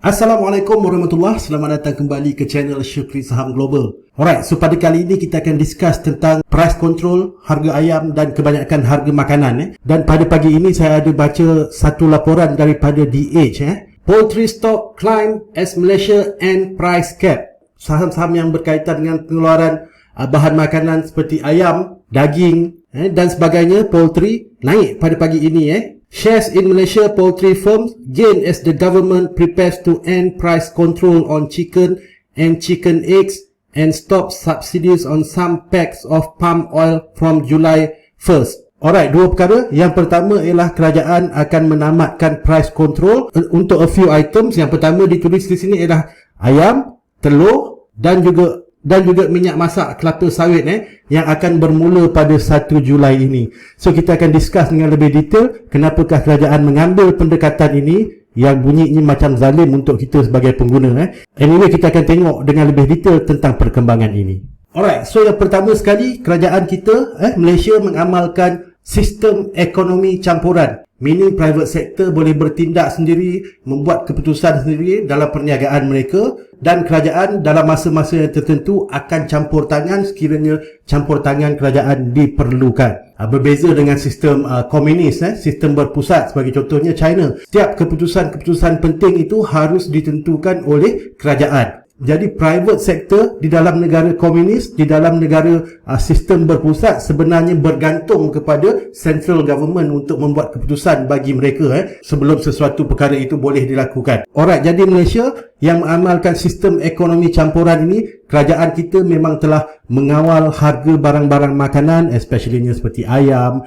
Assalamualaikum warahmatullahi. Selamat datang kembali ke channel Syukri Saham Global. Alright, so pada kali ini kita akan discuss tentang price control, harga ayam dan kebanyakan harga makanan. Dan pada pagi ini saya ada baca satu laporan daripada The Age. Poultry stock climb as Malaysia and price cap. Saham-saham yang berkaitan dengan pengeluaran bahan makanan seperti ayam, daging dan sebagainya, poultry naik pada pagi ini. Shares in Malaysia poultry firms gain as the government prepares to end price control on chicken and chicken eggs and stop subsidies on some packs of palm oil from July 1st. Alright, dua perkara. Yang pertama ialah kerajaan akan menamatkan price control untuk a few items. Yang pertama ditulis di sini ialah ayam, telur dan juga minyak masak kelapa sawit yang akan bermula pada 1 Julai ini. So kita akan discuss dengan lebih detail kenapakah kerajaan mengambil pendekatan ini yang bunyinya macam zalim untuk kita sebagai pengguna. Anyway, kita akan tengok dengan lebih detail tentang perkembangan ini. Alright, so yang pertama sekali, kerajaan kita Malaysia mengamalkan sistem ekonomi campuran. Meaning private sector boleh bertindak sendiri, membuat keputusan sendiri dalam perniagaan mereka, dan kerajaan dalam masa-masa yang tertentu akan campur tangan sekiranya campur tangan kerajaan diperlukan. Berbeza dengan sistem komunis, sistem berpusat sebagai contohnya China. Setiap keputusan-keputusan penting itu harus ditentukan oleh kerajaan. Jadi private sector di dalam negara komunis, di dalam negara sistem berpusat sebenarnya bergantung kepada central government untuk membuat keputusan bagi mereka sebelum sesuatu perkara itu boleh dilakukan. Alright, jadi Malaysia yang mengamalkan sistem ekonomi campuran ini, kerajaan kita memang telah mengawal harga barang-barang makanan, especially seperti ayam,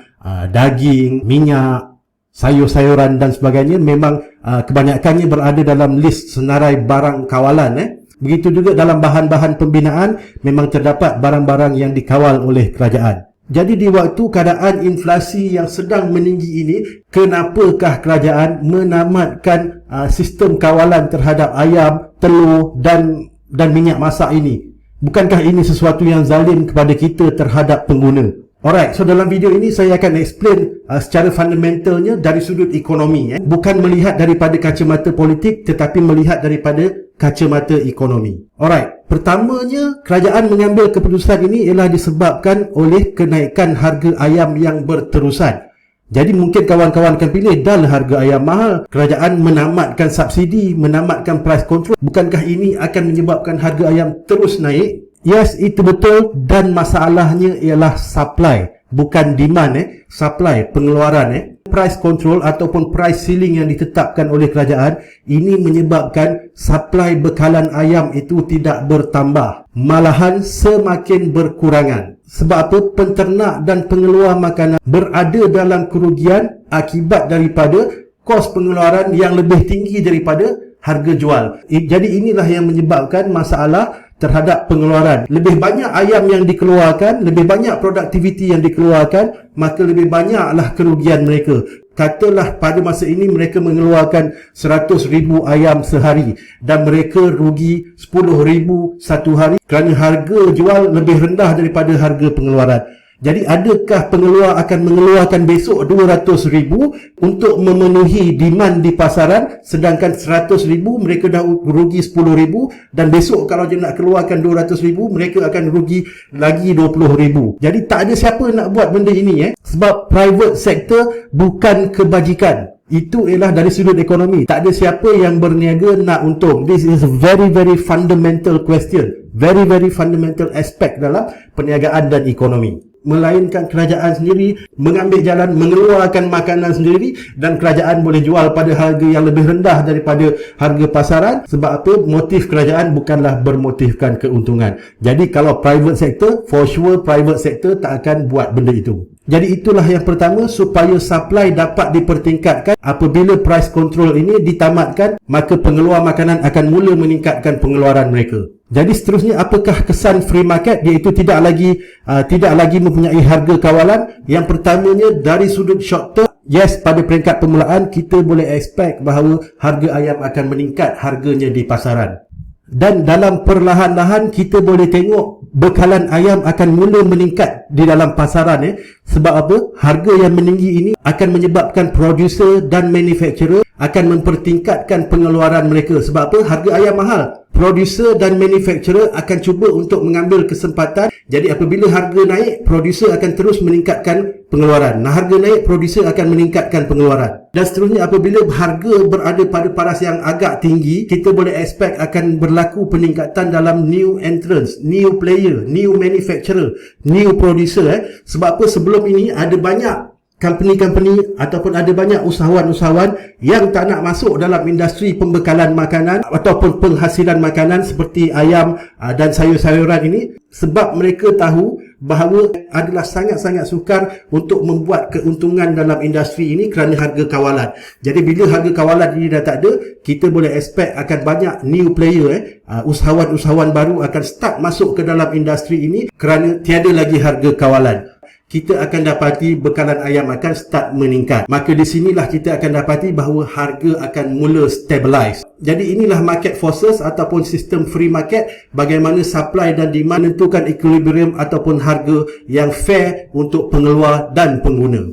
daging, minyak, sayur-sayuran dan sebagainya, memang kebanyakannya berada dalam list senarai barang kawalan. Begitu juga dalam bahan-bahan pembinaan memang terdapat barang-barang yang dikawal oleh kerajaan. Jadi di waktu keadaan inflasi yang sedang meninggi ini, kenapakah kerajaan menamatkan sistem kawalan terhadap ayam, telur dan minyak masak ini? Bukankah ini sesuatu yang zalim kepada kita terhadap pengguna? Alright, so dalam video ini saya akan explain secara fundamentalnya dari sudut ekonomi. Bukan melihat daripada kacamata politik tetapi melihat daripada kacamata ekonomi. Alright, pertamanya kerajaan mengambil keputusan ini ialah disebabkan oleh kenaikan harga ayam yang berterusan. Jadi mungkin kawan-kawan akan pilih, dah harga ayam mahal, kerajaan menamatkan subsidi, menamatkan price control. Bukankah ini akan menyebabkan harga ayam terus naik? Yes, itu betul, dan masalahnya ialah supply, bukan demand. Supply, pengeluaran. Price control ataupun price ceiling yang ditetapkan oleh kerajaan ini menyebabkan supply bekalan ayam itu tidak bertambah, malahan semakin berkurangan. Sebab apa? Penternak dan pengeluar makanan berada dalam kerugian akibat daripada kos pengeluaran yang lebih tinggi daripada harga jual. Jadi inilah yang menyebabkan masalah terhadap pengeluaran. Lebih banyak ayam yang dikeluarkan, lebih banyak produktiviti yang dikeluarkan, maka lebih banyaklah kerugian mereka. Katalah pada masa ini mereka mengeluarkan 100,000 ayam sehari dan mereka rugi 10,000 satu hari kerana harga jual lebih rendah daripada harga pengeluaran. Jadi adakah pengeluar akan mengeluarkan besok 200,000 untuk memenuhi demand di pasaran, sedangkan 100,000 mereka dah rugi 10,000, dan besok kalau dia nak keluarkan 200,000 mereka akan rugi lagi 20,000. Jadi tak ada siapa nak buat benda ini sebab private sector bukan kebajikan. Itu ialah dari sudut ekonomi. Tak ada siapa yang berniaga nak untung. This is a very very fundamental question. Very very fundamental aspect dalam perniagaan dan ekonomi. Melainkan kerajaan sendiri mengambil jalan mengeluarkan makanan sendiri dan kerajaan boleh jual pada harga yang lebih rendah daripada harga pasaran. Sebab apa? Motif kerajaan bukanlah bermotifkan keuntungan. Jadi kalau private sector, for sure private sector tak akan buat benda itu. Jadi itulah yang pertama, supaya supply dapat dipertingkatkan. Apabila price control ini ditamatkan, maka pengeluar makanan akan mula meningkatkan pengeluaran mereka. Jadi seterusnya, apakah kesan free market? Iaitu tidak lagi mempunyai harga kawalan. Yang pertamanya dari sudut short term, yes, pada peringkat permulaan kita boleh expect bahawa harga ayam akan meningkat harganya di pasaran. Dan dalam perlahan-lahan kita boleh tengok bekalan ayam akan mula meningkat di dalam pasaran. Sebab apa? Harga yang meninggi ini akan menyebabkan producer dan manufacturer akan mempertingkatkan pengeluaran mereka. Sebab apa? Harga ayam mahal. Producer dan manufacturer akan cuba untuk mengambil kesempatan. Jadi apabila harga naik, producer akan terus meningkatkan pengeluaran. Nah, harga naik, producer akan meningkatkan pengeluaran. Dan seterusnya, apabila harga berada pada paras yang agak tinggi, kita boleh expect akan berlaku peningkatan dalam new entrants, new player, new manufacturer, new producer. Sebab apa? Sebelum ini ada banyak company-company ataupun ada banyak usahawan-usahawan yang tak nak masuk dalam industri pembekalan makanan ataupun penghasilan makanan seperti ayam dan sayur-sayuran ini, sebab mereka tahu bahawa adalah sangat-sangat sukar untuk membuat keuntungan dalam industri ini kerana harga kawalan. Jadi bila harga kawalan ini dah tak ada, kita boleh expect akan banyak new player, usahawan-usahawan baru akan start masuk ke dalam industri ini kerana tiada lagi harga kawalan. Kita akan dapati bekalan ayam akan start meningkat. Maka di sinilah kita akan dapati bahawa harga akan mula stabilize. Jadi inilah market forces ataupun sistem free market, bagaimana supply dan demand menentukan equilibrium ataupun harga yang fair untuk pengeluar dan pengguna.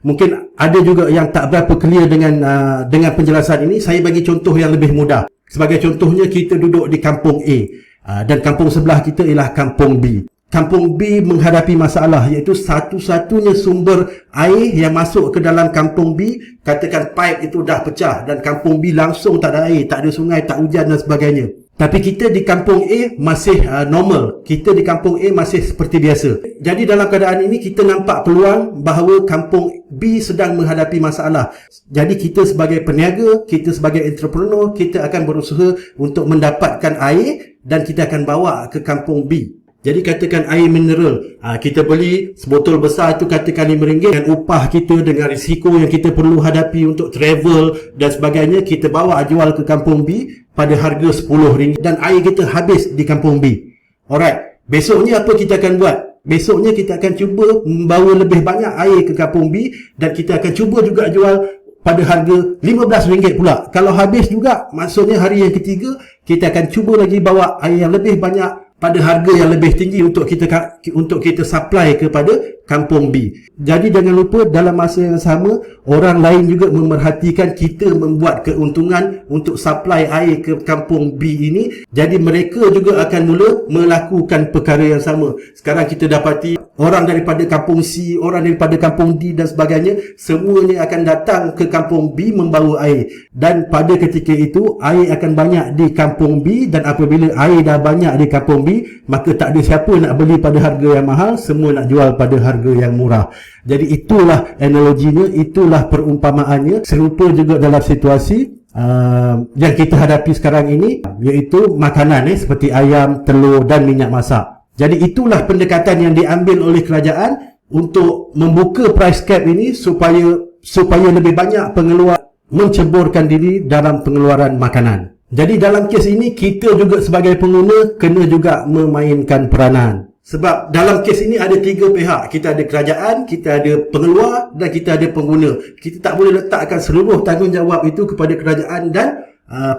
Mungkin ada juga yang tak berapa clear dengan penjelasan ini. Saya bagi contoh yang lebih mudah. Sebagai contohnya, kita duduk di kampung A dan kampung sebelah kita ialah kampung B. Kampung B menghadapi masalah, iaitu satu-satunya sumber air yang masuk ke dalam kampung B, katakan pipe itu dah pecah dan kampung B langsung tak ada air, tak ada sungai, tak hujan dan sebagainya. Tapi kita di kampung A masih normal. Kita di kampung A masih seperti biasa. Jadi dalam keadaan ini kita nampak peluang bahawa kampung B sedang menghadapi masalah. Jadi kita sebagai peniaga, kita sebagai entrepreneur, kita akan berusaha untuk mendapatkan air dan kita akan bawa ke kampung B. Jadi katakan air mineral, kita beli sebotol besar tu katakan RM5, dengan upah kita, dengan risiko yang kita perlu hadapi untuk travel dan sebagainya, kita bawa jual ke kampung B pada harga RM10 dan air kita habis di kampung B. Alright, besoknya apa kita akan buat? Besoknya kita akan cuba membawa lebih banyak air ke kampung B dan kita akan cuba juga jual pada harga RM15 pula. Kalau habis juga, maksudnya hari yang ketiga kita akan cuba lagi bawa air yang lebih banyak pada harga yang lebih tinggi untuk kita supply kepada kampung B. Jadi jangan lupa dalam masa yang sama, orang lain juga memerhatikan kita membuat keuntungan untuk supply air ke kampung B ini. Jadi mereka juga akan mula melakukan perkara yang sama. Sekarang kita dapati orang daripada kampung C, orang daripada kampung D dan sebagainya, semuanya akan datang ke kampung B membawa air. Dan pada ketika itu, air akan banyak di kampung B, dan apabila air dah banyak di kampung B, maka tak ada siapa nak beli pada harga yang mahal, semua nak jual pada harga yang murah. Jadi itulah analoginya, itulah perumpamaannya. Serupa juga dalam situasi yang kita hadapi sekarang ini, iaitu makanan seperti ayam, telur dan minyak masak. Jadi itulah pendekatan yang diambil oleh kerajaan untuk membuka price cap ini supaya lebih banyak pengeluar menceburkan diri dalam pengeluaran makanan. Jadi dalam kes ini kita juga sebagai pengguna kena juga memainkan peranan. Sebab dalam kes ini ada tiga pihak. Kita ada kerajaan, kita ada pengeluar dan kita ada pengguna. Kita tak boleh letakkan seluruh tanggungjawab itu kepada kerajaan dan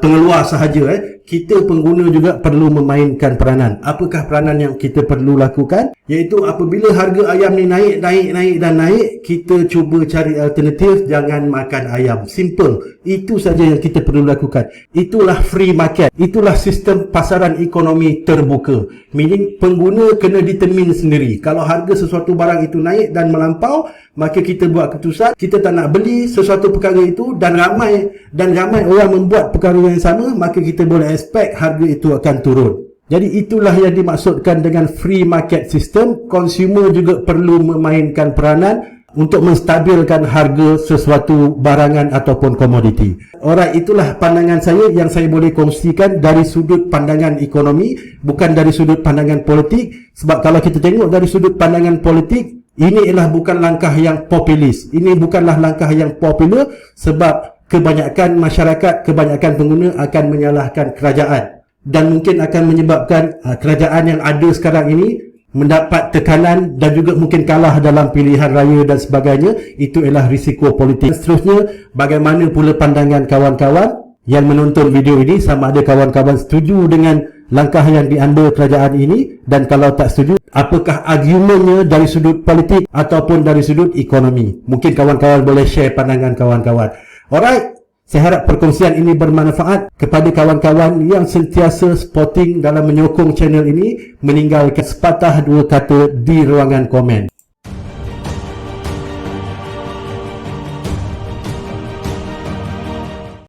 pengeluar sahaja. Kita pengguna juga perlu memainkan peranan. Apakah peranan yang kita perlu lakukan? Iaitu apabila harga ayam ni naik, kita cuba cari alternatif, jangan makan ayam. Simple. Itu saja yang kita perlu lakukan. Itulah free market. Itulah sistem pasaran ekonomi terbuka. Meaning pengguna kena determine sendiri. Kalau harga sesuatu barang itu naik dan melampau, maka kita buat keputusan kita tak nak beli sesuatu perkara itu, dan ramai orang membuat perkara yang sama, maka kita boleh expect harga itu akan turun. Jadi itulah yang dimaksudkan dengan free market system. Consumer juga perlu memainkan peranan untuk menstabilkan harga sesuatu barangan ataupun komoditi. Alright, itulah pandangan saya yang saya boleh kongsikan dari sudut pandangan ekonomi, bukan dari sudut pandangan politik. Sebab kalau kita tengok dari sudut pandangan politik, ini ialah bukan langkah yang populis. Ini bukanlah langkah yang popular, sebab kebanyakan masyarakat, kebanyakan pengguna akan menyalahkan kerajaan dan mungkin akan menyebabkan kerajaan yang ada sekarang ini mendapat tekanan dan juga mungkin kalah dalam pilihan raya dan sebagainya. Itu ialah risiko politik. Seterusnya, bagaimana pula pandangan kawan-kawan yang menonton video ini? Sama ada kawan-kawan setuju dengan langkah yang diambil kerajaan ini, dan kalau tak setuju, apakah argumennya dari sudut politik ataupun dari sudut ekonomi? Mungkin kawan-kawan boleh share pandangan kawan-kawan. Alright, Saya harap perkongsian ini bermanfaat kepada kawan-kawan yang sentiasa supporting dalam menyokong channel ini, meninggalkan sepatah dua kata di ruangan komen.